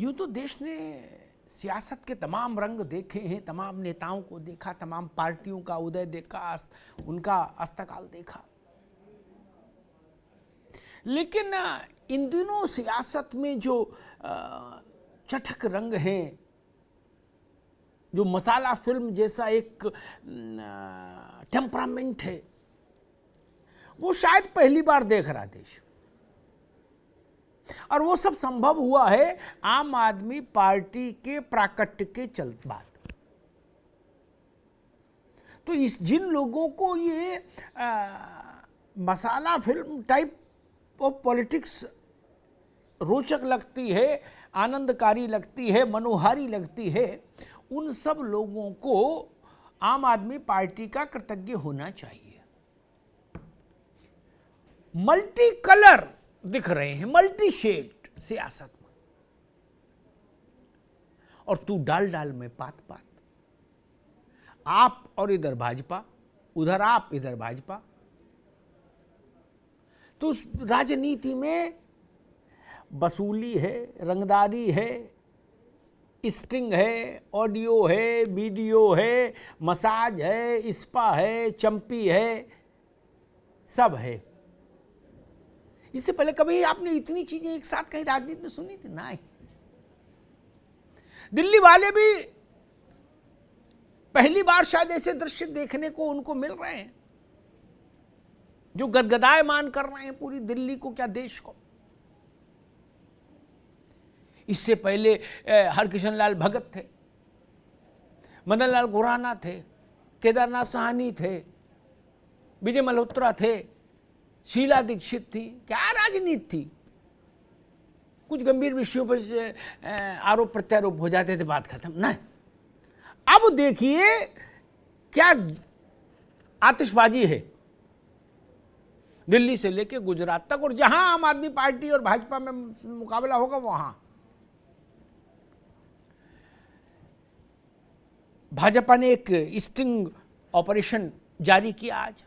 यूँ तो देश ने सियासत के तमाम रंग देखे हैं, तमाम नेताओं को देखा, तमाम पार्टियों का उदय देखा, उनका अस्तकाल देखा, लेकिन इन दिनों सियासत में जो चटक रंग हैं, जो मसाला फिल्म जैसा एक टेम्परामेंट है, वो शायद पहली बार देख रहा देश। और वो सब संभव हुआ है आम आदमी पार्टी के प्राकट्य के चलते बाद। तो जिन लोगों को ये मसाला फिल्म टाइप ऑफ पॉलिटिक्स रोचक लगती है, आनंदकारी लगती है, मनोहारी लगती है, उन सब लोगों को आम आदमी पार्टी का कृतज्ञ होना चाहिए। मल्टी कलर दिख रहे हैं, मल्टी शेड सियासत में, और तू डाल डाल में पात पात, आप और इधर भाजपा, उधर आप इधर भाजपा। तो राजनीति में वसूली है, रंगदारी है, स्टिंग है, ऑडियो है, वीडियो है, मसाज है, स्पा है, चंपी है, सब है। इससे पहले कभी आपने इतनी चीजें एक साथ कहीं राजनीति में सुनी थी? नहीं। दिल्ली वाले भी पहली बार शायद ऐसे दृश्य देखने को उनको मिल रहे हैं, जो गदगदायमान कर रहे हैं पूरी दिल्ली को, क्या देश को। इससे पहले हरकिशन लाल भगत थे, मदन लाल खुराना थे, केदारनाथ साहनी थे, विजय मल्होत्रा थे, शीला दीक्षित थी। क्या राजनीति थी? कुछ गंभीर विषयों पर आरोप प्रत्यारोप हो जाते थे, बात खत्म। नहीं, अब देखिए क्या आतिशबाजी है दिल्ली से लेकर गुजरात तक, और जहां आम आदमी पार्टी और भाजपा में मुकाबला होगा वहां भाजपा ने एक स्टिंग ऑपरेशन जारी किया आज,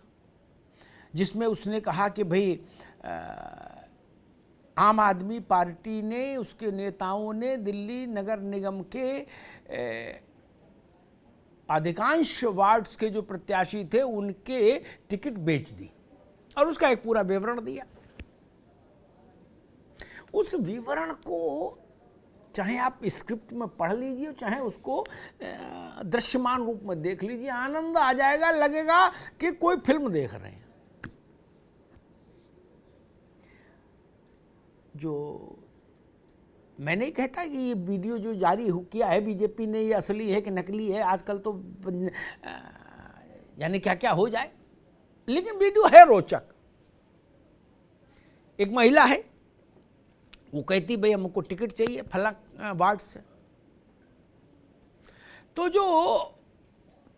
जिसमें उसने कहा कि भाई आम आदमी पार्टी ने, उसके नेताओं ने दिल्ली नगर निगम के अधिकांश वार्ड्स के जो प्रत्याशी थे उनके टिकट बेच दी, और उसका एक पूरा विवरण दिया। उस विवरण को चाहे आप स्क्रिप्ट में पढ़ लीजिए, चाहे उसको दृश्यमान रूप में देख लीजिए, आनंद आ जाएगा, लगेगा कि कोई फिल्म देख रहे हैं। जो मैं नहीं कहता कि ये वीडियो जो जारी किया है बीजेपी ने, ये असली है कि नकली है, आजकल तो यानी क्या क्या हो जाए, लेकिन वीडियो है रोचक। एक महिला है, वो कहती भाई हमको टिकट चाहिए फला वार्ड से, तो जो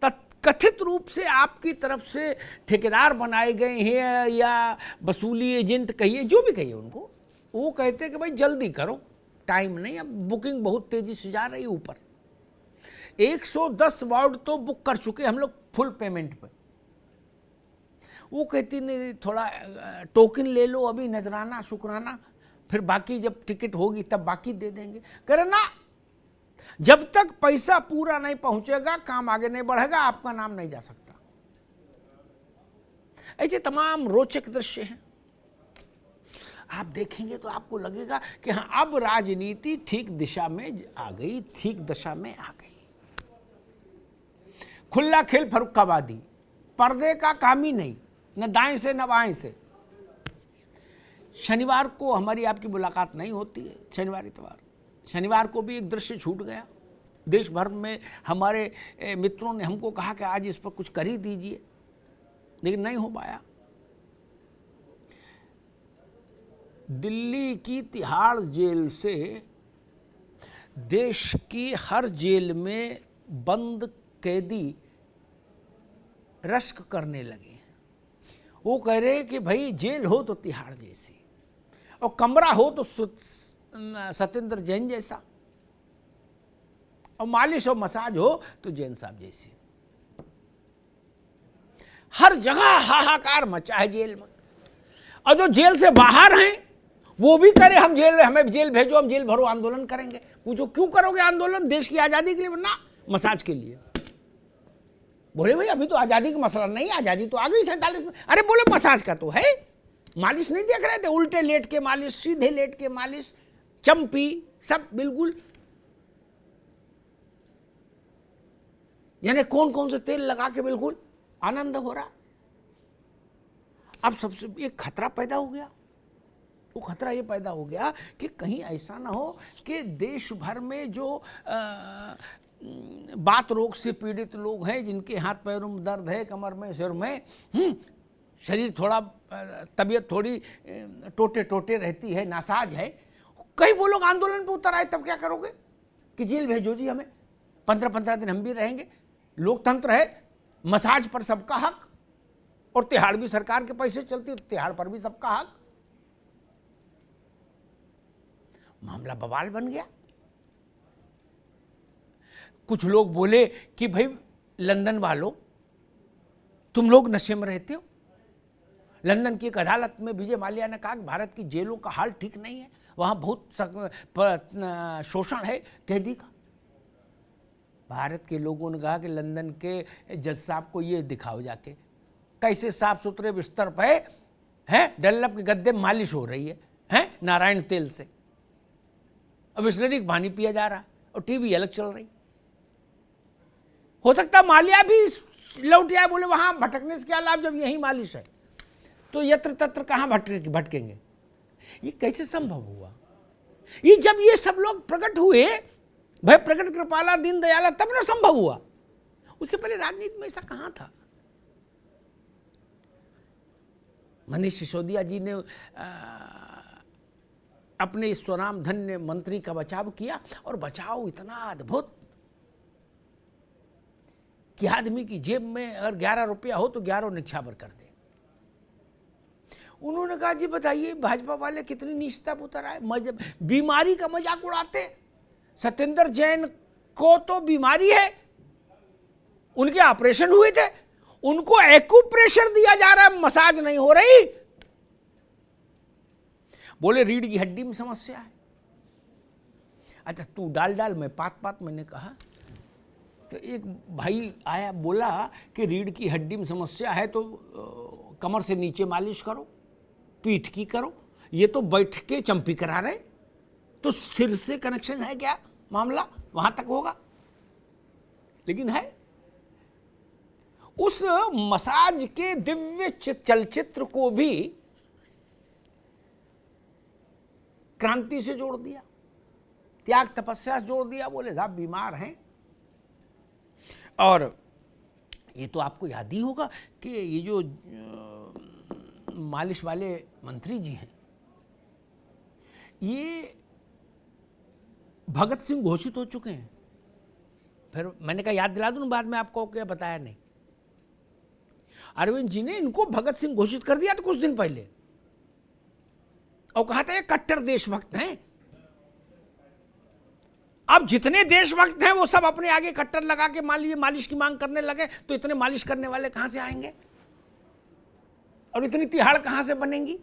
कथित रूप से आपकी तरफ से ठेकेदार बनाए गए हैं या वसूली एजेंट कहिए, जो भी कहिए उनको, वो कहते हैं कि भाई जल्दी करो, टाइम नहीं, अब बुकिंग बहुत तेजी से जा रही है ऊपर। 110 वार्ड तो बुक कर चुके हम लोग फुल पेमेंट पे। वो कहती नहीं, थोड़ा टोकन ले लो अभी, नजराना शुक्राना, फिर बाकी जब टिकट होगी तब बाकी दे देंगे। कह रहे ना, जब तक पैसा पूरा नहीं पहुंचेगा काम आगे नहीं बढ़ेगा, आपका नाम नहीं जा सकता। ऐसे तमाम रोचक दृश्य हैं, आप देखेंगे तो आपको लगेगा कि हाँ, अब राजनीति ठीक दिशा में आ गई, ठीक दिशा में आ गई। खुला खेल फर्रुखाबादी, पर्दे का काम ही नहीं, न दाएं से न बाएं से। शनिवार को हमारी आपकी मुलाकात नहीं होती है, शनिवार इतवार। शनिवार को भी एक दृश्य छूट गया। देश भर में हमारे मित्रों ने हमको कहा कि आज इस पर कुछ कर ही दीजिए, लेकिन नहीं हो पाया। दिल्ली की तिहाड़ जेल से देश की हर जेल में बंद कैदी रश्क करने लगे। वो कह रहे कि भाई जेल हो तो तिहाड़ जैसी, और कमरा हो तो सत्येंद्र जैन जैसा, और मालिश और मसाज हो तो जैन साहब जैसी। हर जगह हाहाकार मचा है जेल में, और जो जेल से बाहर हैं वो भी करे हम जेल, हमें जेल भेजो, हम जेल भरो आंदोलन करेंगे। पूछो क्यों करोगे आंदोलन? देश की आजादी के लिए? ना, मसाज के लिए। बोले भाई अभी तो आजादी का मसला नहीं, आजादी तो आ गई 47 में। अरे बोले मसाज का तो है। मालिश नहीं देख रहे थे? उल्टे लेट के मालिश, सीधे लेट के मालिश, चंपी, सब बिल्कुल, यानी कौन कौन से तेल लगा के बिल्कुल आनंद हो रहा। अब सबसे एक खतरा पैदा हो गया। वो खतरा ये पैदा हो गया कि कहीं ऐसा ना हो कि देश भर में जो बात रोग से पीड़ित लोग हैं, जिनके हाथ पैरों में दर्द है, कमर में, सिर में, शरीर थोड़ा, तबीयत थोड़ी टोटे टोटे रहती है, नासाज है, कहीं वो लोग आंदोलन पे उतर आए, तब क्या करोगे? कि जेल भेजो जी हमें, 15-15 दिन हम भी रहेंगे। लोकतंत्र है, मसाज पर सबका हक, और तिहाड़ भी सरकार के पैसे चलती है, तिहाड़ पर भी सबका हक। मामला बवाल बन गया। कुछ लोग बोले कि भाई लंदन वालों, तुम लोग नशे में रहते हो। लंदन की एक अदालत में विजय माल्या ने कहा कि भारत की जेलों का हाल ठीक नहीं है, वहां बहुत शोषण है कैदी का। भारत के लोगों ने कहा कि लंदन के जज साहब को ये दिखाओ जाके कैसे साफ सुथरे बिस्तर पे हैं, डल्लब के गद्दे मालिश हो रही है नारायण तेल से, अब बिस्लरी का पानी पिया जा रहा है और टीवी अलग चल रही। हो सकता माल्या भी लौट आए, बोले वहां भटकने से क्या लाभ जब यही मालिश है, तो यत्र तत्र कहां भटकेंगे। ये कैसे संभव हुआ? ये जब ये सब लोग प्रकट हुए, भाई प्रकट कृपाला दीन दयाला, तब ना संभव हुआ। उससे पहले राजनीति में ऐसा कहां था? मनीष सिसोदिया जी ने अपने स्वनाम धन्य मंत्री का बचाव किया, और बचाव इतना अद्भुत कि आदमी की जेब में अगर 11 रुपया हो तो 11 निक्षावर कर दे। उन्होंने कहा जी बताइए भाजपा वाले कितनी नीचता पर उतर आए, बीमारी का मजाक उड़ाते। सत्येंद्र जैन को तो बीमारी है, उनके ऑपरेशन हुए थे, उनको एक्यूप्रेशर दिया जा रहा है, मसाज नहीं हो रही। बोले रीढ़ की हड्डी में समस्या है। अच्छा तू डाल, मैं पात मैंने कहा। तो एक भाई आया, बोला कि रीढ़ की हड्डी में समस्या है तो कमर से नीचे मालिश करो, पीठ की करो। ये तो बैठ के चंपी करा रहे, तो सिर से कनेक्शन है क्या? मामला वहां तक होगा। लेकिन है उस मसाज के दिव्य चलचित्र को भी क्रांति से जोड़ दिया, त्याग तपस्या से जोड़ दिया। बोले साहब बीमार हैं। और ये तो आपको याद ही होगा कि ये जो मालिश वाले मंत्री जी हैं, ये भगत सिंह घोषित हो चुके हैं। फिर मैंने कहा याद दिला दूं ना, बाद में आपको क्या बताया नहीं। अरविंद जी ने इनको भगत सिंह घोषित कर दिया था कुछ दिन पहले, और कहा था ये कट्टर देशभक्त हैं। अब जितने देशभक्त हैं वो सब अपने आगे कट्टर लगा के मान लीजिए मालिश की मांग करने लगे, तो इतने मालिश करने वाले कहां से आएंगे और इतनी तिहाड़ कहां से बनेंगी?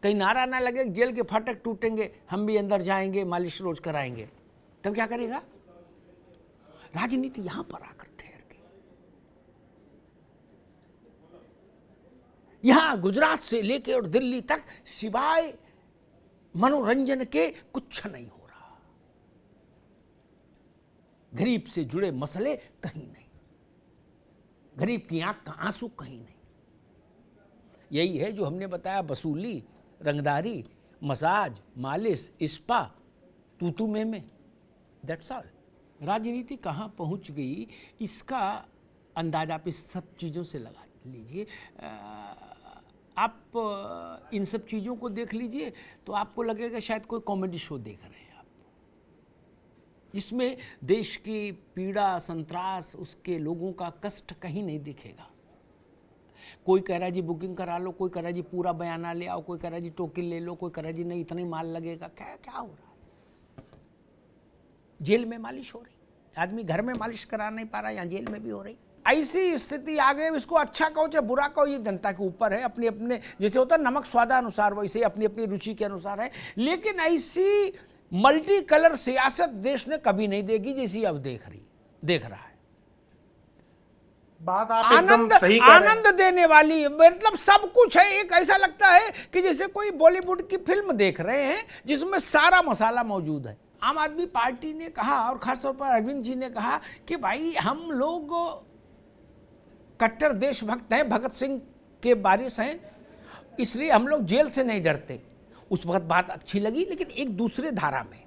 कहीं नारा ना लगे जेल के फाटक टूटेंगे, हम भी अंदर जाएंगे, मालिश रोज कराएंगे, तब क्या करेगा? राजनीति यहां पर आकर ठहर गई। यहां गुजरात से लेके और दिल्ली तक सिवाय मनोरंजन के कुछ नहीं हो रहा। गरीब से जुड़े मसले कहीं नहीं, गरीब की आंख का आंसू कहीं नहीं। यही है जो हमने बताया, वसूली, रंगदारी, मसाज, मालिश, स्पा, तूतू में, दैट्स ऑल। राजनीति कहाँ पहुँच गई इसका अंदाजा आप इस सब चीज़ों से लगा लीजिए। आप इन सब चीज़ों को देख लीजिए तो आपको लगेगा शायद कोई कॉमेडी शो देख रहे हैं आप, जिसमें देश की पीड़ा, संत्रास, उसके लोगों का कष्ट कहीं नहीं दिखेगा। कोई कह रहा है जी बुकिंग करा लो, कोई कह रहा है जी पूरा बयाना ले आओ, कोई कह रहा है जी टोकन ले लो, कोई कह रहा है जी नहीं इतना ही माल लगेगा। क्या क्या हो रहा है? जेल में मालिश हो रही, आदमी घर में मालिश करा नहीं पा रहा, यहाँ जेल में भी हो रही। ऐसी स्थिति आ गई, इसको अच्छा कहो चाहे बुरा कहो, ये जनता के ऊपर है। अपने अपने जैसे होता है नमक स्वादानुसार, वैसे अपनी अपनी रुचि के अनुसार है। लेकिन ऐसी मल्टी कलर सियासत देश ने कभी नहीं देखी जैसी अब देख रहा है। बात आप एकदम सही कह रहे हैं। आनंद देने वाली, मतलब सब कुछ है। एक ऐसा लगता है कि जैसे कोई बॉलीवुड की फिल्म देख रहे हैं जिसमें सारा मसाला मौजूद है। आम आदमी पार्टी ने कहा, और खासतौर पर अरविंद जी ने कहा कि भाई हम लोग कट्टर देशभक्त हैं, भगत सिंह के वारिस हैं, इसलिए हम लोग जेल से नहीं डरते। उस वक्त बात अच्छी लगी। लेकिन एक दूसरे धारा में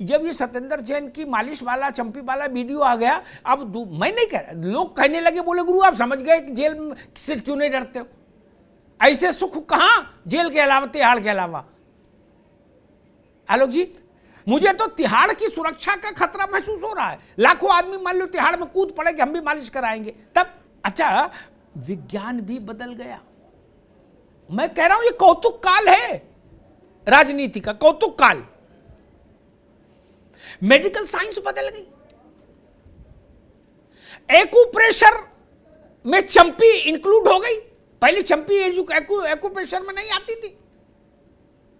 जब ये सत्येंद्र जैन की मालिश वाला, चंपी वाला वीडियो आ गया, अब मैं नहीं कह रहा, लोग कहने लगे, बोले गुरु आप समझ गए कि जेल से क्यों नहीं डरते हो? ऐसे सुख कहाँ जेल के अलावा, तिहाड़ के अलावा? आलोक जी, मुझे तो तिहाड़ की सुरक्षा का खतरा महसूस हो रहा है। लाखों आदमी मान लो तिहाड़ में कूद पड़े कि हम भी मालिश कराएंगे तब। अच्छा, विज्ञान भी बदल गया। मैं कह रहा हूं ये कौतुक काल है, राजनीति का कौतुक काल। मेडिकल साइंस बदल गई। एक्यूप्रेशर में चंपी इंक्लूड हो गई। पहले चंपी एक्यूप्रेशर में नहीं आती थी,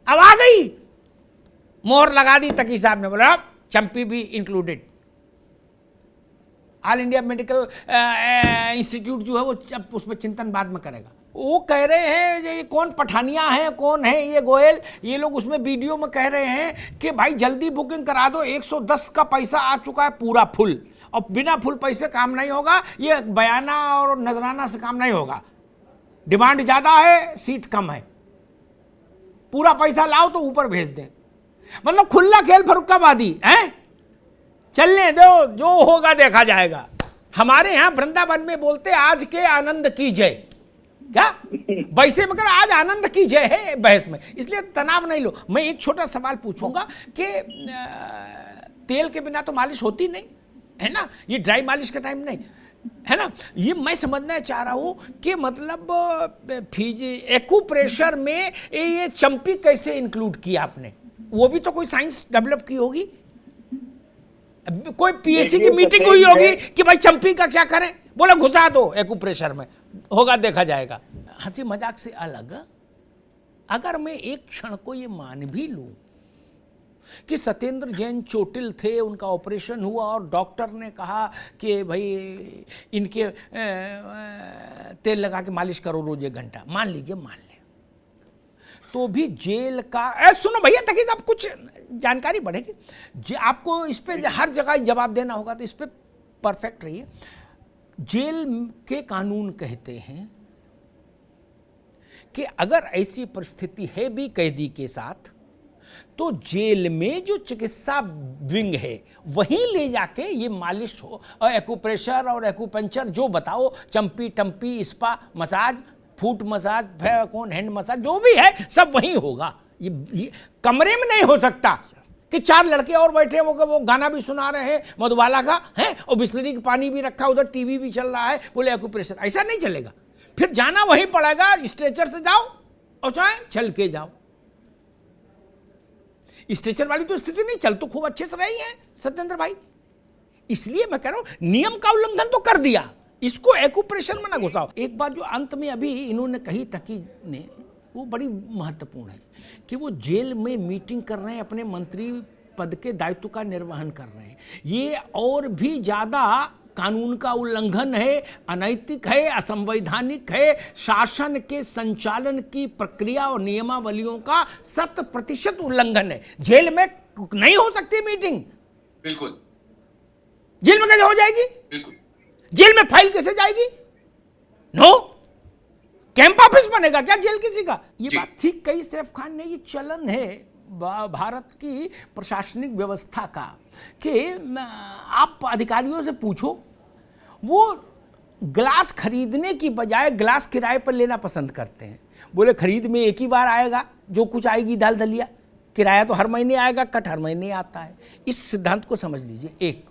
अब आ गई। मोहर लगा दी तकी साहब ने, बोला चंपी भी included. All India medical institute जो है वो अब उस पर चिंतन बाद में करेगा। वो कह रहे हैं ये कौन पठानिया है, कौन है ये गोयल, ये लोग उसमें वीडियो में कह रहे हैं कि भाई जल्दी बुकिंग करा दो, 110 का पैसा आ चुका है पूरा फुल, और बिना फुल पैसे काम नहीं होगा, ये बयाना और नजराना से काम नहीं होगा, डिमांड ज़्यादा है सीट कम है, पूरा पैसा लाओ तो ऊपर भेज दें। मतलब खुला खेल फरुखाबादी है, चलने दो, जो होगा देखा जाएगा। हमारे यहाँ वृंदावन में बोलते आज के आनंद की जय, क्या वैसे मगर आज आनंद की जय है बहस में, इसलिए तनाव नहीं लो। मैं एक छोटा सवाल पूछूंगा कि तेल के बिना तो मालिश होती नहीं है ना, ये ड्राई मालिश का टाइम नहीं है ना। ये मैं समझना चाह रहा हूं कि मतलब एक्यूप्रेशर में ये चंपी कैसे इंक्लूड किया आपने? वो भी तो कोई साइंस डेवलप की होगी, कोई पीएससी की मीटिंग हुई होगी कि भाई चंपी का क्या करें, बोला घुसा दो एक्यूप्रेशर में, होगा देखा जाएगा। हंसी मजाक से अलग, अगर मैं एक क्षण को ये मान भी लूं कि सत्येंद्र जैन चोटिल थे, उनका ऑपरेशन हुआ और डॉक्टर ने कहा कि भाई इनके तेल लगा के मालिश करो रोज 1 घंटा, मान लीजिए, मान लें, तो भी जेल का सुनो भैया तक आप कुछ जानकारी बढ़ेगी, आपको इस पे हर जगह जवाब देना होगा, तो इस पे परफेक्ट रहिए। जेल के कानून कहते हैं कि अगर ऐसी परिस्थिति है भी कैदी के साथ, तो जेल में जो चिकित्सा विंग है वहीं ले जाके ये मालिश हो, और एक्यूप्रेशर और एक्यूपंक्चर जो बताओ, चंपी टंपी, स्पा मसाज, फुट मसाज, कौन हैंड मसाज, जो भी है सब वहीं होगा। ये कमरे में नहीं हो सकता कि 4 लड़के और बैठे हैं, वो गाना भी सुना रहे हैं मधुबाला का है, और बिस्लरी का पानी भी रखा, उधर टीवी भी चल रहा है, बोले एक्यूप्रेशर, ऐसा नहीं चलेगा। फिर जाना वहीं पड़ेगा, स्ट्रेचर से जाओ और चाहे चल के जाओ। स्ट्रेचर वाली तो स्थिति नहीं, चल तो खूब अच्छे से रही है सत्येंद्र भाई। इसलिए मैं कह रहा हूं नियम का उल्लंघन तो कर दिया, इसको एक्यूप्रेशर में ना घुसाओ। एक बात जो अंत में अभी इन्होंने कही तकी ने, वो बड़ी महत्वपूर्ण है कि वो जेल में मीटिंग कर रहे हैं, अपने मंत्री पद के दायित्व का निर्वहन कर रहे हैं। ये और भी ज़्यादा कानून का उल्लंघन है, अनैतिक है, असंवैधानिक है, शासन के संचालन की प्रक्रिया और नियमावलियों का 100% उल्लंघन है। जेल में नहीं हो सकती मीटिंग, बिल्कुल। जेल में कैसे हो जाएगी? बिल्कुल। जेल में फाइल कैसे जाएगी? नो, कैंप ऑफिस बनेगा क्या जेल किसी का? ये बात ठीक कही सैफ खान ने। ये चलन है भारत की प्रशासनिक व्यवस्था का कि आप अधिकारियों से पूछो, वो ग्लास खरीदने की बजाय ग्लास किराए पर लेना पसंद करते हैं। बोले खरीद में एक ही बार आएगा, जो कुछ आएगी दाल दलिया, किराया तो हर महीने आएगा, कट हर महीने आता है। इस सिद्धांत को समझ लीजिए। एक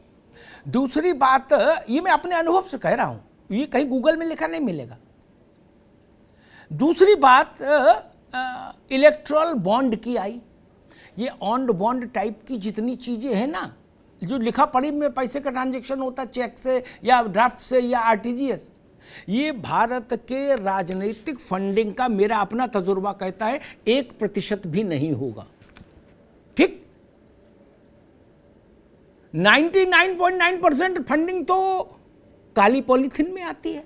दूसरी बात, ये मैं अपने अनुभव से कह रहा हूं, ये कहीं गूगल में लिखा नहीं मिलेगा। दूसरी बात, इलेक्ट्रल बॉन्ड की आई, ये ऑन बॉन्ड टाइप की जितनी चीजें हैं ना, जो लिखा पढ़ी में पैसे का ट्रांजैक्शन होता है चेक से या ड्राफ्ट से या आरटीजीएस, ये भारत के राजनीतिक फंडिंग का मेरा अपना तजुर्बा कहता है 1% भी नहीं होगा। ठीक, 99.9% फंडिंग तो काली पॉलीथिन में आती है,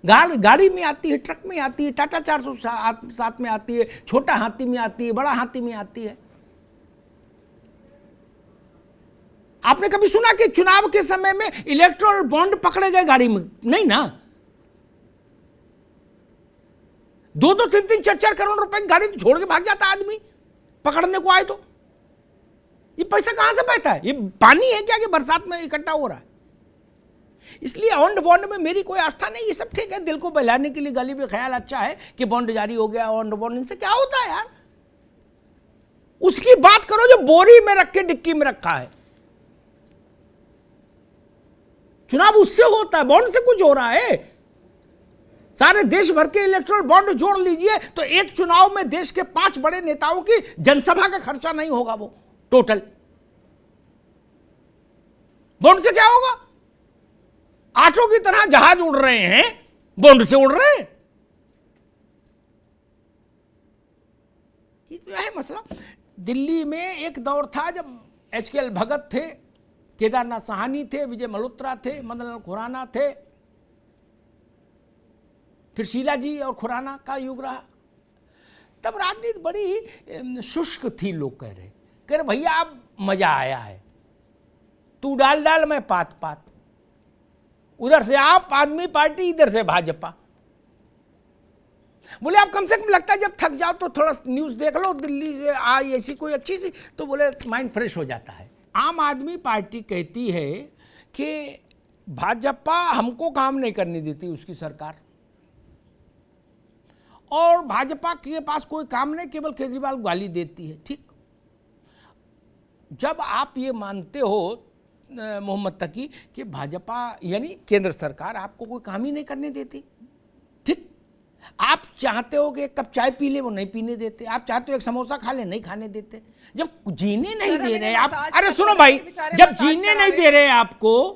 गाड़ी में आती है, ट्रक में आती है, टाटा 407 में आती है, छोटा हाथी में आती है, बड़ा हाथी में आती है। आपने कभी सुना कि चुनाव के समय में इलेक्टोरल बॉन्ड पकड़े गए गाड़ी में? नहीं ना। 2-2, 3-3, 4-4 करोड़ रुपए की गाड़ी छोड़ के भाग जाता आदमी पकड़ने को आए तो। ये पैसा कहां से बहता है? ये पानी है क्या कि बरसात में इकट्ठा हो रहा है? इसलिए ऑन बॉन्ड में मेरी कोई आस्था नहीं। ये सब ठीक है, दिल को बहलाने के लिए गली में ख्याल अच्छा है कि बॉन्ड जारी हो गया, ऑन बॉन्ड, इनसे क्या होता है यार? उसकी बात करो जो बोरी में रख के डिक्की में रखा है। चुनाव उससे होता है, बॉन्ड से कुछ हो रहा है। सारे देश भर के इलेक्टोरल बॉन्ड जोड़ लीजिए तो एक चुनाव में देश के 5 बड़े नेताओं की जनसभा का खर्चा नहीं होगा वो टोटल। बॉन्ड से क्या होगा? आटों की तरह जहाज उड़ रहे हैं, बॉन्ड से उड़ रहे हैं। ये है मसला। दिल्ली में एक दौर था जब HKL भगत थे, केदारनाथ साहनी थे, विजय मल्होत्रा थे, मदन लाल खुराना थे, फिर शीला जी और खुराना का युग रहा। तब राजनीति बड़ी शुष्क थी। लोग कह रहे भैया अब मजा आया है, तू डाल डाल मैं पात पात, उधर से आप आदमी पार्टी, इधर से भाजपा। बोले आप कम से कम लगता है जब थक जाओ तो थोड़ा न्यूज देख लो, दिल्ली से आई ऐसी कोई अच्छी सी, तो बोले माइंड फ्रेश हो जाता है। आम आदमी पार्टी कहती है कि भाजपा हमको काम नहीं करने देती, उसकी सरकार, और भाजपा के पास कोई काम नहीं, केवल केजरीवाल गाली देती है। ठीक, जब आप ये मानते हो मोहम्मद तकी कि भाजपा यानी केंद्र सरकार आपको कोई काम ही नहीं करने देती, ठीक, आप चाहते हो कि एक कप चाय पी ले, वो नहीं पीने देते। आप चाहते हो एक समोसा खा ले, नहीं खाने देते। जब जीने नहीं दे रहे आप, अरे सुनो भाई, जब जीने नहीं दे रहे आपको,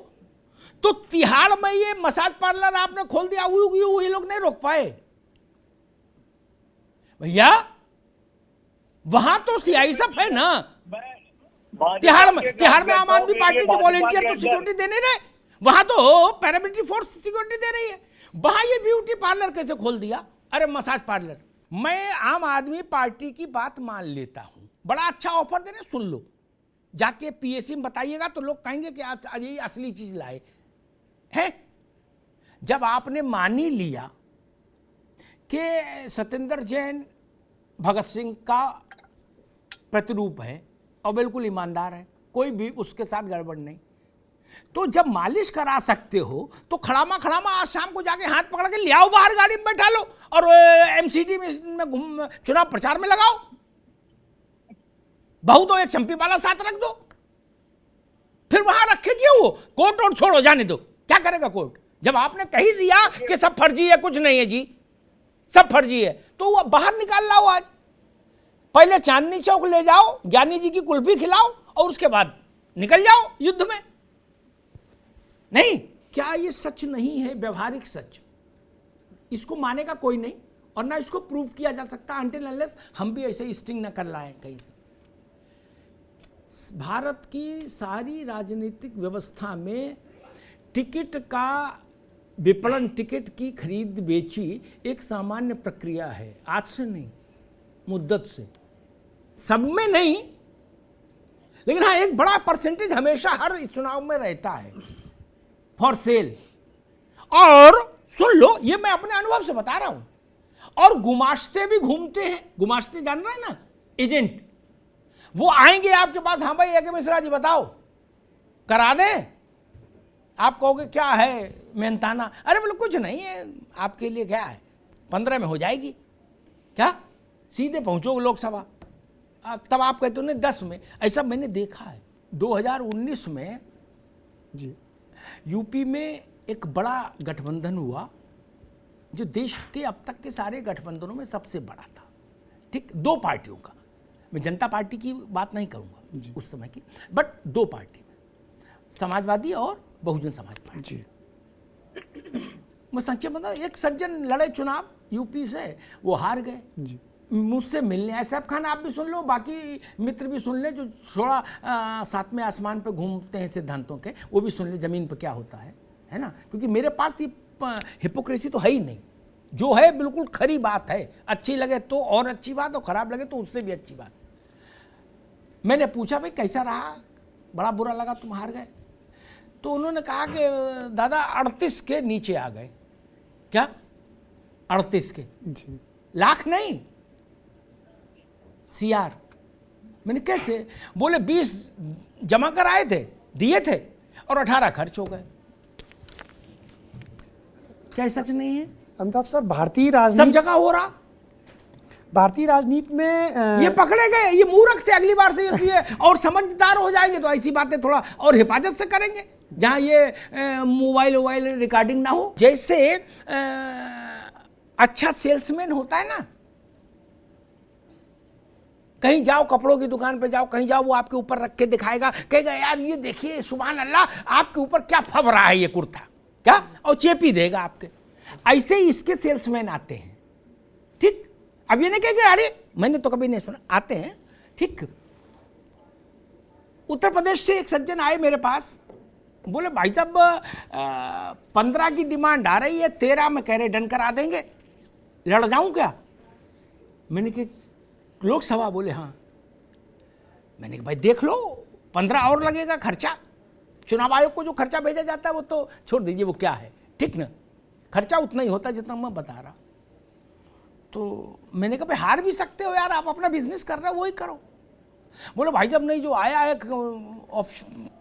तो तिहाड़ में ये मसाज पार्लर आपने खोल दिया, ये लोग नहीं रोक पाए भैया। वहां तो सीआईएसएफ है ना, तिहाड़ में आम आदमी पार्टी के वॉलंटियर तो सिक्योरिटी देने रहे, वहां तो पैरामिलिट्री फोर्स सिक्योरिटी दे रही है। वहां ये ब्यूटी पार्लर कैसे खोल दिया? अरे मसाज पार्लर। मैं आम आदमी पार्टी की बात मान लेता हूं, बड़ा अच्छा ऑफर दे रहे, सुन लो, जाके पीएससी में बताइएगा तो लोग कहेंगे कि आज ये असली चीज लाए हैं। जब आपने मान ही लिया कि सत्येंद्र जैन भगत सिंह का प्रतिरूप है और बिल्कुल ईमानदार है, कोई भी उसके साथ गड़बड़ नहीं, तो जब मालिश करा सकते हो तो खड़ामा आज शाम को जाके हाथ पकड़ के ले आओ, बाहर गाड़ी में बैठा लो और एमसीडी में घूम चुनाव प्रचार में लगाओ। बहू तो एक चंपी वाला साथ रख दो, फिर वहां रखे क्यों? वो कोर्ट और छोड़ो, जाने दो, क्या करेगा कोर्ट? जब आपने कही दिया कि सब फर्जी है, कुछ नहीं है जी, सब फर्जी है, तो वो बाहर निकाल लाओ। आज पहले चांदनी चौक ले जाओ, ज्ञानी जी की कुल्फी खिलाओ और उसके बाद निकल जाओ युद्ध में। नहीं, क्या ये सच नहीं है? व्यवहारिक सच, इसको मानेगा कोई नहीं और ना इसको प्रूव किया जा सकता अनटिल अनलेस हम भी ऐसे स्टिंग न कर लाएं कहीं से। भारत की सारी राजनीतिक व्यवस्था में टिकट का विपणन, टिकट की खरीद बेची एक सामान्य प्रक्रिया है, आज से नहीं, मुद्दत से। सब में नहीं, लेकिन हाँ एक बड़ा परसेंटेज हमेशा हर चुनाव में रहता है फॉर सेल। और सुन लो, ये मैं अपने अनुभव से बता रहा हूं, और गुमाश्ते भी घूमते हैं। गुमाश्ते जान रहे हैं ना, एजेंट, वो आएंगे आपके पास, हाँ भाई ए.के. मिश्रा जी बताओ, करा दें? आप कहोगे क्या है मेहनताना? अरे बोलो कुछ नहीं है, आपके लिए क्या है, 15 में हो जाएगी, क्या सीधे पहुंचोगे लोकसभा। तब आप कहते हो नहीं 10 में। ऐसा मैंने देखा है 2019 में जी, यूपी में एक बड़ा गठबंधन हुआ जो देश के अब तक के सारे गठबंधनों में सबसे बड़ा था, ठीक, 2 पार्टियों का, मैं जनता पार्टी की बात नहीं करूंगा उस समय की, बट दो पार्टी में, समाजवादी और बहुजन समाज पार्टी जी। मैं संक्षेप बता, एक सज्जन लड़े चुनाव यूपी से, वो हार गए, जी। मुझसे मिलने आए। सैफ खान आप भी सुन लो, बाकी मित्र भी सुन ले जो थोड़ा सातवें आसमान पे घूमते हैं सिद्धांतों के, वो भी सुन ले जमीन पे क्या होता है ना। क्योंकि मेरे पास ये हिपोक्रेसी तो है ही नहीं, जो है बिल्कुल खरी बात है। अच्छी लगे तो और अच्छी बात, और खराब लगे तो उससे भी अच्छी बात। मैंने पूछा भाई कैसा रहा, बड़ा बुरा लगा तुम हार गए। तो उन्होंने कहा कि दादा 38 के नीचे आ गए। क्या 38 के? जी। लाख नहीं, CR। मैंने कैसे? बोले 20 जमा कर आए थे, दिए थे, और 18 खर्च हो गए। क्या सच नहीं है? अमिताभ सर, भारतीय सब राजनीति, जगह हो रहा। भारतीय राजनीति में ये पकड़े गए, ये मूर्ख थे अगली बार से, इसलिए और समझदार हो जाएंगे तो ऐसी बातें थोड़ा और हिफाजत से करेंगे, जहां ये मोबाइल रिकॉर्डिंग ना हो। जैसे अच्छा सेल्समैन होता है ना, कहीं जाओ, कपड़ों की दुकान पे जाओ, कहीं जाओ, वो आपके ऊपर रख के दिखाएगा, कहेगा यार ये देखिए सुभान अल्लाह आपके ऊपर क्या फब रहा है ये कुर्ता, क्या, और चेपी देगा आपके। ऐसे ही इसके सेल्समैन आते हैं, ठीक। अब ये नहीं कहेंगे अरे मैंने तो कभी नहीं सुना, आते हैं, ठीक। उत्तर प्रदेश से एक सज्जन आए मेरे पास, बोले भाई साहब 15 की डिमांड आ रही है, 13 में कह रहे डन करा देंगे, लड़ जाऊं क्या? मैंने कहा लोकसभा? बोले हाँ। मैंने कहा भाई देख लो, 15 और लगेगा खर्चा, चुनाव आयोग को जो खर्चा भेजा जाता है वो तो छोड़ दीजिए, वो क्या है, ठीक ना, खर्चा उतना ही होता है जितना मैं बता रहा। तो मैंने कहा भाई हार भी सकते हो यार, आप अपना बिजनेस कर रहे हो वही करो। बोलो भाई जब नहीं, जो आया है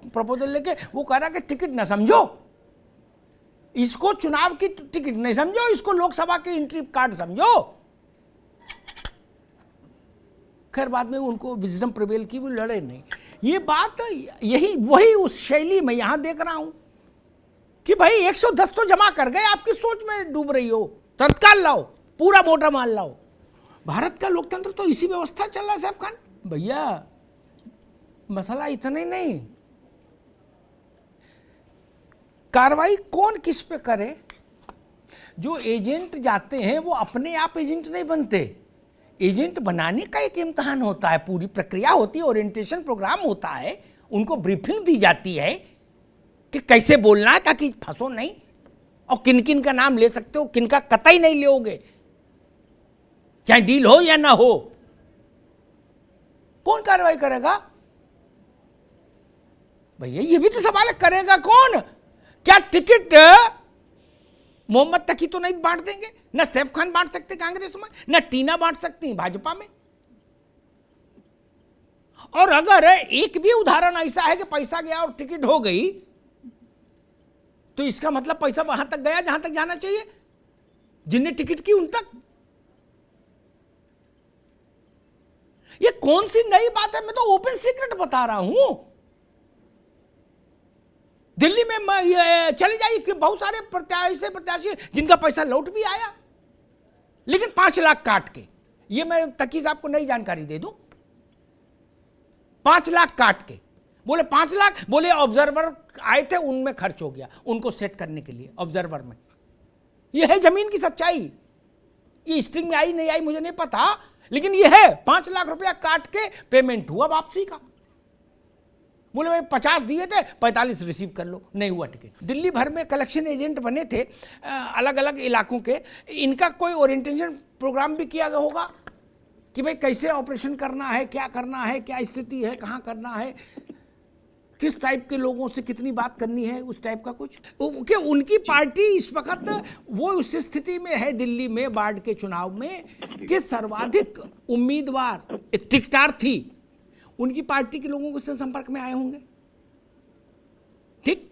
प्रपोजल लेके, वो कह रहा कि टिकट ना समझो इसको, चुनाव की टिकट नहीं समझो इसको, लोकसभा के एंट्री कार्ड समझो। खैर बाद में उनको विजडम प्रिवेल की, वो लड़े नहीं। ये बात यही वही उस शैली में यहां देख रहा हूं कि भाई 110 तो जमा कर गए, आपकी सोच में डूब रही हो, तत्काल लाओ, पूरा मोटा माल लाओ। भारत का लोकतंत्र तो इसी व्यवस्था चल रहा है सैफ खान भैया। मसला इतना ही नहीं, कार्रवाई कौन किस पे करे। जो एजेंट जाते हैं वो अपने आप एजेंट नहीं बनते, एजेंट बनाने का एक इम्तिहान होता है, पूरी प्रक्रिया होती है, ओरिएंटेशन प्रोग्राम होता है, उनको ब्रीफिंग दी जाती है कि कैसे बोलना है ताकि फंसो नहीं, और किन किन का नाम ले सकते हो, किन का कतई नहीं लोगे, चाहे डील हो या ना हो। कौन कार्रवाई करेगा भैया? ये भी तो सवाल है, करेगा कौन? क्या टिकट मोहम्मद तकी तो नहीं बांट देंगे, ना सैफ खान बांट सकते कांग्रेस में, ना टीना बांट सकती भाजपा में। और अगर एक भी उदाहरण ऐसा है कि पैसा गया और टिकट हो गई, तो इसका मतलब पैसा वहां तक गया जहां तक जाना चाहिए, जिनने टिकट की उन तक। ये कौन सी नई बात है? मैं तो ओपन सीक्रेट बता रहा हूं। दिल्ली में चले जाइए कि बहुत सारे प्रत्याशी जिनका पैसा लौट भी आया, लेकिन 5 लाख काट के। ये मैं तकी साहब को नई जानकारी दे दूं, 5 लाख काट के। बोले 5 लाख, बोले ऑब्जर्वर आए थे उनमें खर्च हो गया, उनको सेट करने के लिए ऑब्जर्वर में। ये है जमीन की सच्चाई। ये स्ट्रिंग में आई नहीं आई मुझे नहीं पता, लेकिन ये है 5 लाख रुपया काट के पेमेंट हुआ वापसी का। बोले भाई 50 दिए थे, 45 रिसीव कर लो, नहीं हुआ टिकट। दिल्ली भर में कलेक्शन एजेंट बने थे अलग अलग इलाकों के, इनका कोई ओरिएंटेशन प्रोग्राम भी किया गया होगा कि भाई कैसे ऑपरेशन करना है, क्या करना है, क्या स्थिति है, कहाँ करना है, किस टाइप के लोगों से कितनी बात करनी है, उस टाइप का कुछ। कि उनकी पार्टी इस वक्त वो उस स्थिति में है दिल्ली में बाढ़ के चुनाव में कि सर्वाधिक उम्मीदवार टिकटार थी, उनकी पार्टी के लोगों से संपर्क में आए होंगे, ठीक।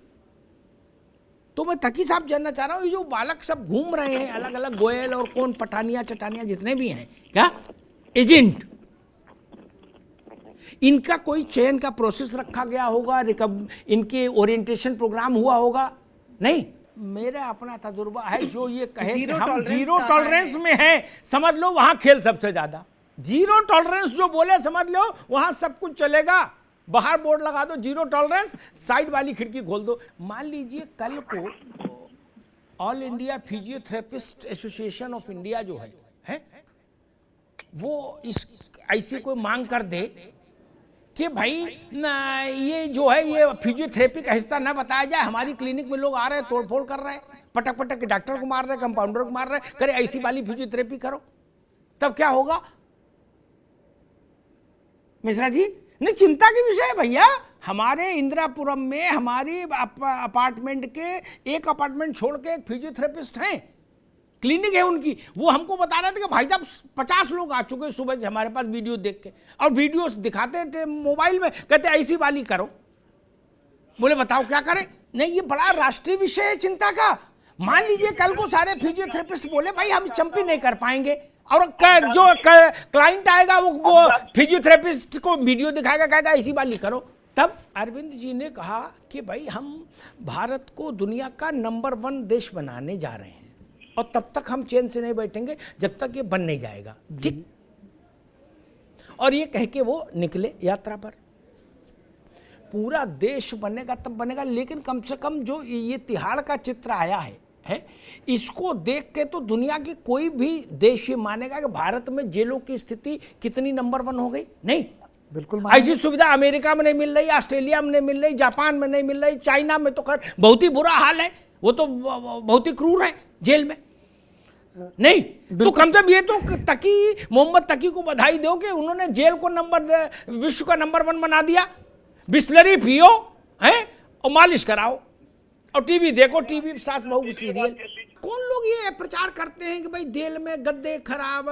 तो मैं तकी साहब जानना चाह रहा हूं, ये जो बालक सब घूम रहे हैं अलग अलग, गोयल और कौन पठानिया चटानिया जितने भी हैं, क्या एजेंट, इनका कोई चयन का प्रोसेस रखा गया होगा, इनके ओरिएंटेशन प्रोग्राम हुआ होगा? नहीं। मेरा अपना तजुर्बा है, जो ये कहे कि हम जीरो टॉलरेंस में हैं, समझ लो वहां खेल सबसे ज्यादा। जीरो टॉलरेंस जो बोले समझ लो वहां सब कुछ चलेगा। बाहर बोर्ड लगा दो जीरो टॉलरेंस, साइड वाली खिड़की खोल दो। मान लीजिए कल को all India physiotherapist association of India जो है वो इस ऐसी कोई मांग कर दे कि भाई ना ये जो है ये फिजियोथेरेपी का हिस्सा ना बताया जाए, हमारी क्लिनिक में लोग आ रहे हैं तोड़फोड़ कर रहे हैं, पटक पटक के डॉक्टर को मार रहे हैं, कंपाउंडर को मार रहे हैं, करे ऐसी वाली फिजियोथेरेपी करो, तब क्या होगा मिश्रा जी? नहीं, चिंता की विषय है भैया। हमारे इंदिरापुरम में हमारी अपार्टमेंट के एक अपार्टमेंट छोड़ के एक फिजियोथेरेपिस्ट हैं, क्लिनिक है उनकी, वो हमको बता रहे थे कि भाई साहब 50 लोग आ चुके हैं सुबह से हमारे पास वीडियो देख के, और वीडियो दिखाते हैं मोबाइल में, कहते हैं ऐसी वाली करो। बोले बताओ क्या करें? नहीं, ये बड़ा राष्ट्रीय विषय है चिंता का। मान लीजिए कल को सारे फिजियोथेरेपिस्ट बोले भाई हम चंपी नहीं कर पाएंगे, और जो क्लाइंट आएगा वो फिजियोथेरेपिस्ट को वीडियो दिखाएगा, कहेगा ऐसी वाली करो। तब अरविंद जी ने कहा कि भाई हम भारत को दुनिया का नंबर 1 देश बनाने जा रहे हैं, और तब तक हम चैन से नहीं बैठेंगे जब तक ये बन नहीं जाएगा, ठीक? और ये कह के वो निकले यात्रा पर। पूरा देश बनेगा तब बनेगा, लेकिन कम से कम जो ये तिहाड़ का चित्र आया है इसको देख के तो दुनिया के कोई भी देश ये मानेगा कि भारत में जेलों की स्थिति कितनी नंबर 1 हो गई। नहीं, बिल्कुल ऐसी सुविधा अमेरिका में नहीं मिल रही, ऑस्ट्रेलिया में नहीं मिल रही, जापान में नहीं मिल रही, चाइना में तो खैर बहुत ही बुरा हाल है, वो तो बहुत ही क्रूर है जेल में। नहीं तो कम से कम ये तो तकी मोहम्मद तकी को बधाई दो कि उन्होंने जेल को विश्व का नंबर 1 बना दिया। बिस्लरी पियो है और मालिश कराओ और टीवी देखो, टीवी सास बहू सीरियल। कौन लोग ये प्रचार करते हैं कि भाई जेल में गद्दे खराब,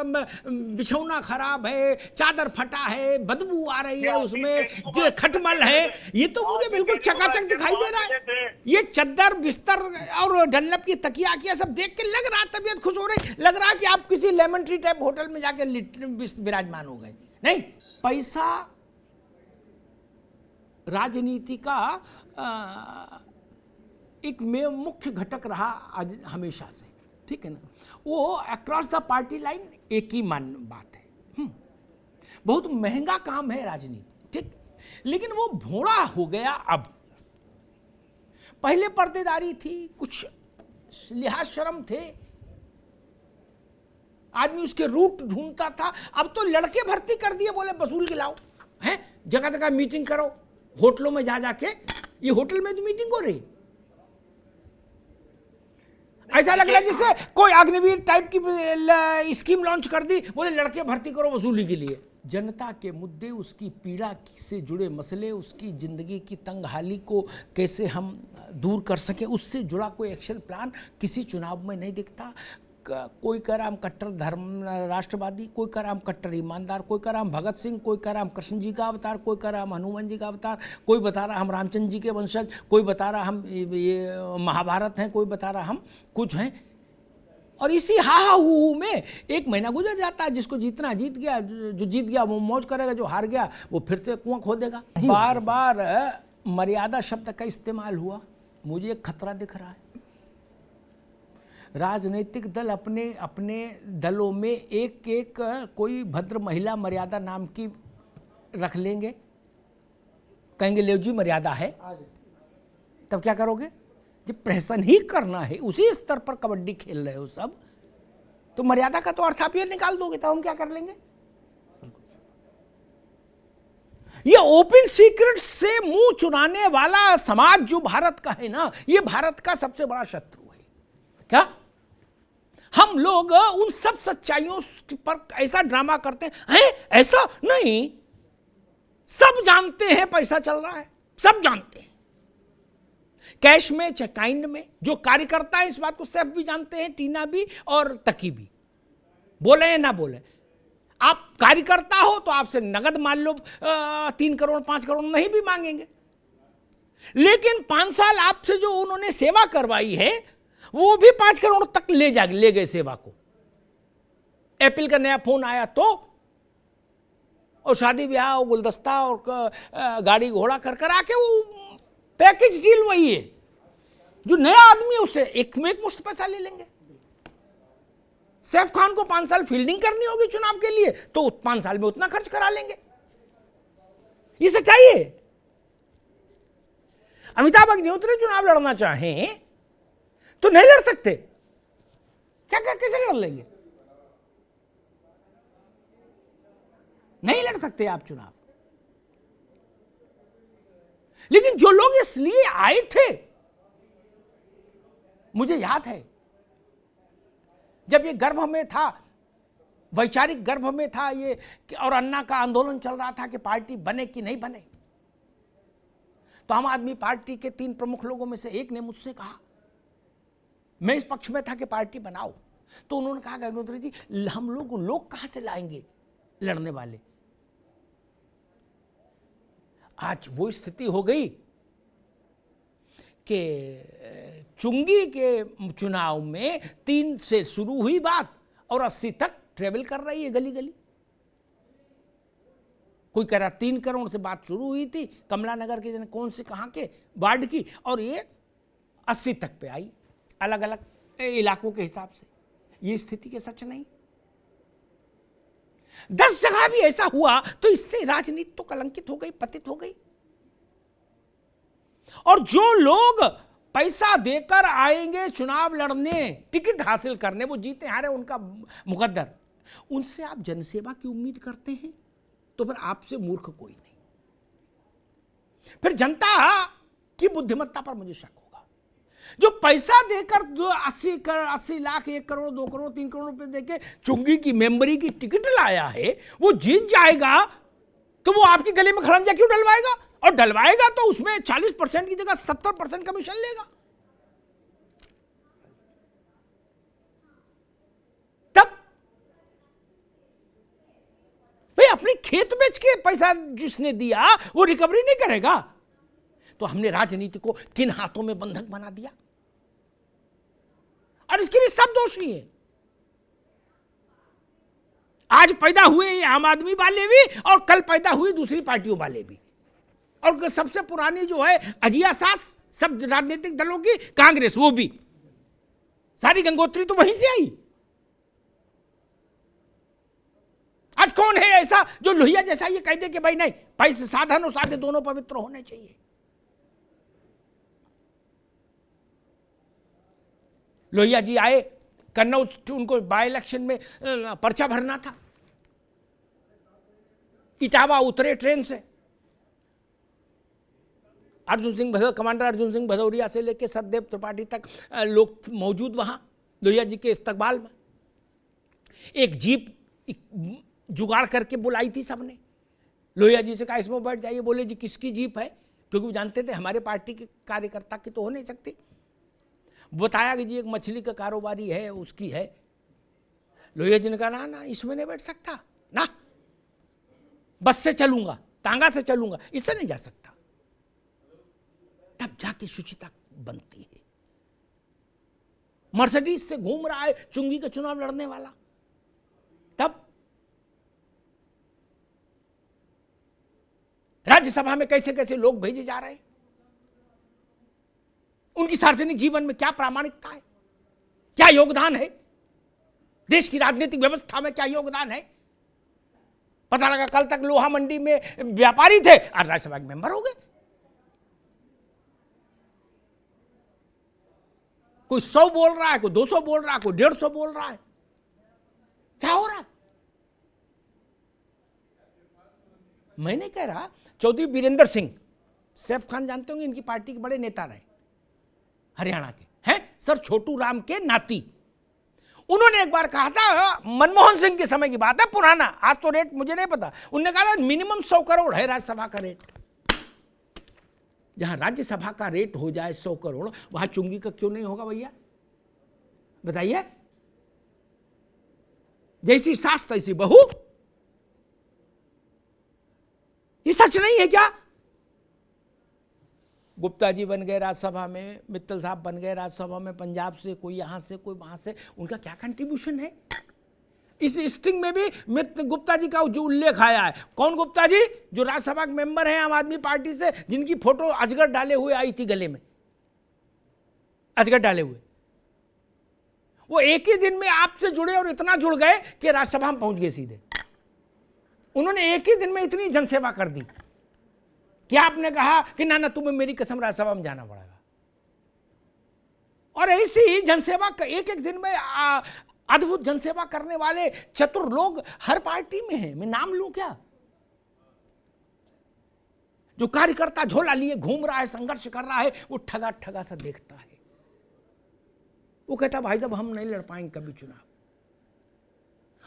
बिछौना खराब है, चादर फटा है, बदबू आ रही है उसमें, जो खटमल है, ये तो मुझे बिल्कुल चकाचक दिखाई दे रहा है। ये चद्दर बिस्तर और डल्लप की तकिया किया सब देख के लग रहा तबीयत खुश हो रही, लग रहा कि आप किसी लेमन ट्री टाइप होटल में जाके विराजमान हो गए। नहीं, पैसा राजनीति का एक में मुख्य घटक रहा आज हमेशा से, ठीक है ना? वो अक्रॉस द पार्टी लाइन एक ही बात है। बहुत महंगा काम है राजनीति, ठीक, लेकिन वो भोला हो गया। अब पहले पर्देदारी थी, कुछ लिहाज शर्म थे, आदमी उसके रूट ढूंढता था। अब तो लड़के भर्ती कर दिए, बोले वसूल के लाओ, हैं जगह जगह मीटिंग करो, होटलों में जा जाके। ये होटल में तो मीटिंग हो रही, ऐसा लग रहा है जैसे कोई अग्निवीर टाइप की स्कीम लॉन्च कर दी, बोले लड़के भर्ती करो वसूली के लिए। जनता के मुद्दे, उसकी पीड़ा से जुड़े मसले, उसकी जिंदगी की तंगहाली को कैसे हम दूर कर सकें, उससे जुड़ा कोई एक्शन प्लान किसी चुनाव में नहीं दिखता। कोई कह रहा हम कट्टर धर्म राष्ट्रवादी, कोई कह रहा हम कट्टर ईमानदार, कोई कह रहा हम भगत सिंह, कोई कह रहा हम कृष्ण जी का अवतार, कोई कह रहा हम हनुमान जी का अवतार, कोई बता रहा हम रामचंद्र जी के वंशज, कोई बता रहा हम ये महाभारत हैं, कोई बता रहा हम कुछ हैं। और इसी हा हू में एक महीना गुजर जाता है। जिसको जीतना जीत गया, जो जीत गया वो मौज करेगा, जो हार गया वो फिर से कुआं खोदेगा। बार बार मर्यादा शब्द का इस्तेमाल हुआ, मुझे एक खतरा दिख रहा है। राजनीतिक दल अपने अपने दलों में एक एक कोई भद्र महिला मर्यादा नाम की रख लेंगे, कहेंगे ले जी मर्यादा है। तब क्या करोगे? जब प्रहसन ही करना है, उसी स्तर पर कबड्डी खेल रहे हो सब, तो मर्यादा का तो अर्थ आप ये निकाल दोगे, तब हम क्या कर लेंगे? ये ओपन सीक्रेट से मुंह चुराने वाला समाज जो भारत का है ना, ये भारत का सबसे बड़ा शत्रु है। क्या हम लोग उन सब सच्चाइयों पर ऐसा ड्रामा करते हैं? ऐसा नहीं, सब जानते हैं पैसा चल रहा है, सब जानते हैं, कैश में चाहे काइंड में। जो कार्यकर्ता है इस बात को सैफ भी जानते हैं, टीना भी और तकी भी, बोले या ना बोले। आप कार्यकर्ता हो तो आपसे नगद मान लो 3 करोड़ 5 करोड़ नहीं भी मांगेंगे, लेकिन 5 साल आपसे जो उन्होंने सेवा करवाई है वो भी 5 करोड़ तक ले गए सेवा को। एप्पल का नया फोन आया तो, और शादी ब्याह और गुलदस्ता और गाड़ी घोड़ा कर आके वो पैकेज डील वही है। जो नया आदमी है उससे एक मुश्त पैसा ले लेंगे। सैफ खान को 5 साल फील्डिंग करनी होगी चुनाव के लिए तो 5 साल में उतना खर्च करा लेंगे। ये सच्चाई है। अमिताभ अग्निहोत्री चुनाव लड़ना चाहें तो नहीं लड़ सकते। क्या कैसे लड़ लेंगे? नहीं लड़ सकते आप चुनाव। लेकिन जो लोग इसलिए आए थे, मुझे याद है जब ये गर्भ में था, वैचारिक गर्भ में था ये, और अन्ना का आंदोलन चल रहा था कि पार्टी बने कि नहीं बने, तो आम आदमी पार्टी के 3 प्रमुख लोगों में से एक ने मुझसे कहा, मैं इस पक्ष में था कि पार्टी बनाओ, तो उन्होंने कहा अग्निहोत्री जी हम लोग कहां से लाएंगे लड़ने वाले। आज वो स्थिति हो गई कि चुंगी के चुनाव में 3 से शुरू हुई बात और 80 तक ट्रेवल कर रही है गली गली। कोई कह रहा 3 करोड़ से बात शुरू हुई थी कमला नगर के जन कौन से कहां के वार्ड की, और ये 80 तक पे आई अलग अलग इलाकों के हिसाब से। ये स्थिति के सच नहीं। 10 जगह भी ऐसा हुआ तो इससे राजनीति तो कलंकित हो गई, पतित हो गई। और जो लोग पैसा देकर आएंगे चुनाव लड़ने, टिकट हासिल करने, वो जीते हारे उनका मुकद्दर, उनसे आप जनसेवा की उम्मीद करते हैं तो फिर आपसे मूर्ख कोई नहीं। फिर जनता की बुद्धिमत्ता पर मुझे शक होगा। जो पैसा देकर जो 80 लाख, 1 करोड़, 2 करोड़, 3 करोड़ रुपए देके चुंगी की मेंबरी की टिकट लाया है, वो जीत जाएगा तो वो आपके गले में खड़ंजा क्यों डलवाएगा? और डलवाएगा तो उसमें 40% की जगह 70% कमीशन लेगा। तब भाई अपने खेत बेच के पैसा जिसने दिया वो रिकवरी नहीं करेगा। तो हमने राजनीति को किन हाथों में बंधक बना दिया, और इसके लिए सब दोषी हैं। आज पैदा हुए आम आदमी वाले भी और कल पैदा हुई दूसरी पार्टियों वाले भी, और सबसे पुरानी जो है अजिया सास सब राजनीतिक दलों की कांग्रेस, वो भी सारी गंगोत्री तो वहीं से आई। आज कौन है ऐसा जो लोहिया जैसा ये कह दे कि भाई नहीं, पैसे साधन और साधे दोनों पवित्र होने चाहिए। लोहिया जी आए कन्नौज, उनको बाय इलेक्शन में पर्चा भरना था, इटावा उतरे ट्रेन से, अर्जुन सिंह भदौरिया, कमांडर अर्जुन सिंह भदौरिया से लेकर सतदेव त्रिपाठी तक लोग मौजूद वहां लोहिया जी के इस्तकबाल में। एक जीप जुगाड़ करके बुलाई थी सबने, लोहिया जी से कहा इसमें बैठ जाइए। बोले जी किसकी जीप है, क्योंकि वो जानते थे हमारे पार्टी के कार्यकर्ता की तो हो नहीं सकती। बताया कि जी एक मछली का कारोबारी है, उसकी है। लोहिया जी ने कहा ना ना इसमें नहीं बैठ सकता ना, बस से चलूंगा, तांगा से चलूंगा, इससे नहीं जा सकता। तब जाके शुचिता बनती है। मर्सिडीज से घूम रहा है चुंगी का चुनाव लड़ने वाला, तब राज्यसभा में कैसे कैसे लोग भेजे जा रहे हैं, उनकी सार्वजनिक जीवन में क्या प्रामाणिकता है, क्या योगदान है, देश की राजनीतिक व्यवस्था में क्या योगदान है। पता लगा कल तक लोहा मंडी में व्यापारी थे और राज्यसभा के मेंबर हो गए। कोई 100 बोल रहा है, कोई 200 बोल रहा है, कोई 150 बोल रहा है। क्या हो रहा है? मैं नहीं कह रहा। चौधरी बीरेंद्र सिंह, सैफ खान जानते होंगे, इनकी पार्टी के बड़े नेता रहे, हरियाणा के हैं, सर छोटू राम के नाती। उन्होंने एक बार कहा था, मनमोहन सिंह के समय की बात है, पुराना, आज तो रेट मुझे नहीं पता, उन्होंने कहा था मिनिमम 100 करोड़ है राज्यसभा का रेट। जहां राज्यसभा का रेट हो जाए 100 करोड़, वहां चुंगी का क्यों नहीं होगा भैया? बताइए। जैसी सास तैसी बहू, ये सच नहीं है क्या? गुप्ता जी बन गए राज्यसभा में, मित्तल साहब बन गए राज्यसभा में, पंजाब से कोई, यहां से कोई, वहां से, उनका क्या कंट्रीब्यूशन है? इस स्ट्रिंग में भी गुप्ता जी का जो उल्लेख आया है, कौन गुप्ता जी? जो राज्यसभा के मेंबर हैं आम आदमी पार्टी से, जिनकी फोटो अजगर डाले हुए आई थी गले में, अजगर डाले हुए। वो एक ही दिन में आपसे जुड़े और इतना जुड़ गए कि राज्यसभा में पहुंच गए सीधे। उन्होंने एक ही दिन में इतनी जनसेवा कर दी कि आपने कहा कि ना तुम्हें मेरी कसम राज्यसभा में जाना पड़ेगा। और ऐसी ही जनसेवा एक एक दिन में अद्भुत जनसेवा करने वाले चतुर लोग हर पार्टी में हैं। मैं नाम लूं क्या? जो कार्यकर्ता झोला लिए घूम रहा है, संघर्ष कर रहा है, वो ठगा ठगा सा देखता है। वो कहता भाई साहब हम नहीं लड़ पाएंगे कभी चुनाव।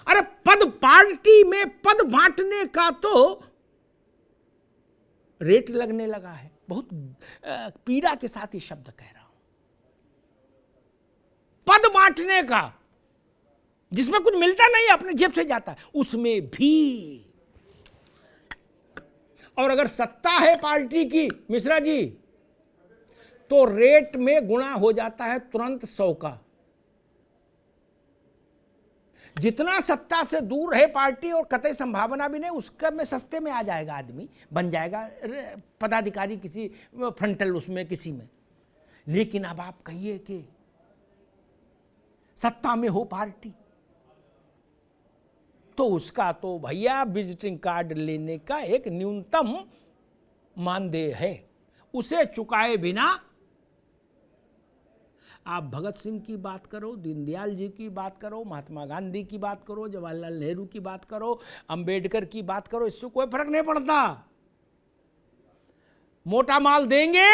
अरे पद, पार्टी में पद बांटने का तो रेट लगने लगा है। बहुत पीड़ा के साथ ये शब्द कह रहा हूं, पद बांटने का, जिसमें कुछ मिलता नहीं, अपने जेब से जाता है, उसमें भी। और अगर सत्ता है पार्टी की मिश्रा जी, तो रेट में गुणा हो जाता है तुरंत 100 का। जितना सत्ता से दूर है पार्टी और कतई संभावना भी नहीं, उसका में सस्ते में आ जाएगा, आदमी बन जाएगा पदाधिकारी किसी फ्रंटल उसमें किसी में। लेकिन अब आप कहिए कि सत्ता में हो पार्टी, तो उसका तो भैया विजिटिंग कार्ड लेने का एक न्यूनतम मानदेय है। उसे चुकाए बिना आप भगत सिंह की बात करो, दीनदयाल जी की बात करो, महात्मा गांधी की बात करो, जवाहरलाल नेहरू की बात करो, अंबेडकर की बात करो, इससे कोई फर्क नहीं पड़ता। मोटा माल देंगे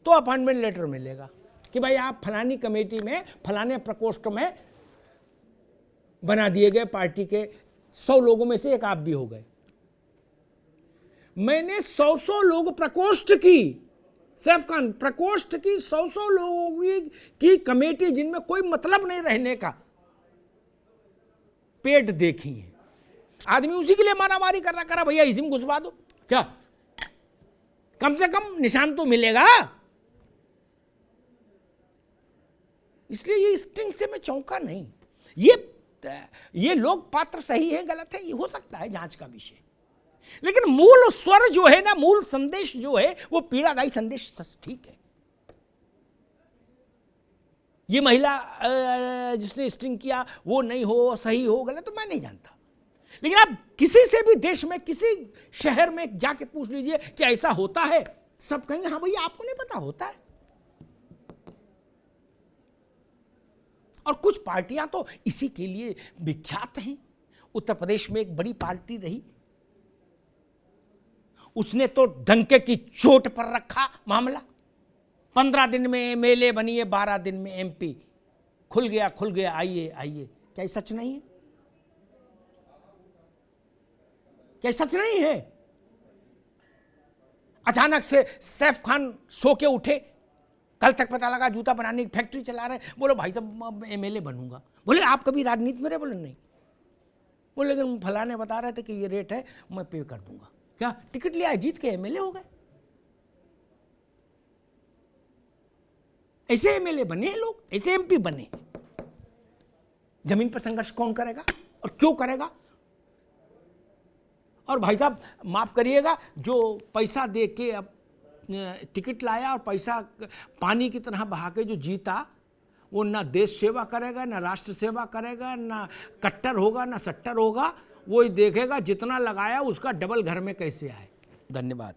तो अपॉइंटमेंट लेटर मिलेगा कि भाई आप फलानी कमेटी में, फलाने प्रकोष्ठ में बना दिए गए, पार्टी के 100 लोगों में से एक आप भी हो गए। मैंने 100 लोग प्रकोष्ठ की, सैफ खान प्रकोष्ठ की 100 लोगों की कमेटी, जिनमें कोई मतलब नहीं रहने का, पेट देखी है। आदमी उसी के लिए मारामारी कर रहा, करा भैया इसी में घुसवा दो, क्या कम से कम निशान तो मिलेगा। इसलिए ये स्टिंग से मैं चौंका नहीं। ये लोग पात्र सही है गलत है, ये हो सकता है जांच का विषय, लेकिन मूल स्वर जो है ना, मूल संदेश जो है, वो पीड़ादायी संदेश ठीक है। ये महिला जिसने स्टिंग किया वो नहीं हो, सही हो गलत तो मैं नहीं जानता, लेकिन आप किसी से भी देश में किसी शहर में जाके पूछ लीजिए कि ऐसा होता है, सब कहेंगे हाँ भैया आपको नहीं पता, होता है। और कुछ पार्टियां तो इसी के लिए विख्यात हैं। उत्तर प्रदेश में एक बड़ी पार्टी रही, उसने तो डंके की चोट पर रखा मामला। 15 दिन में एमएलए बनी है, 12 दिन में एमपी। खुल गया, आइए आइए। क्या ये सच नहीं है? क्या सच नहीं है? अचानक से सैफ खान सो के उठे, कल तक पता लगा जूता बनाने की फैक्ट्री चला रहे, बोलो भाई साहब एमएलए बनूंगा। बोले आप कभी राजनीति में रहे? बोले नहीं। बोले लेकिन फलाने बता रहे थे कि ये रेट है, मैं पे कर दूंगा। क्या टिकट लिया, जीत के एमएलए हो गए। ऐसे एमएलए बने लोग, ऐसे एमपी बने। जमीन पर संघर्ष कौन करेगा और क्यों करेगा? और भाई साहब माफ करिएगा, जो पैसा दे के अब टिकट लाया और पैसा पानी की तरह बहा के जो जीता, वो ना देश सेवा करेगा, ना राष्ट्र सेवा करेगा, ना कट्टर होगा, ना सट्टर होगा। वो ही देखेगा जितना लगाया उसका डबल घर में कैसे आए। धन्यवाद।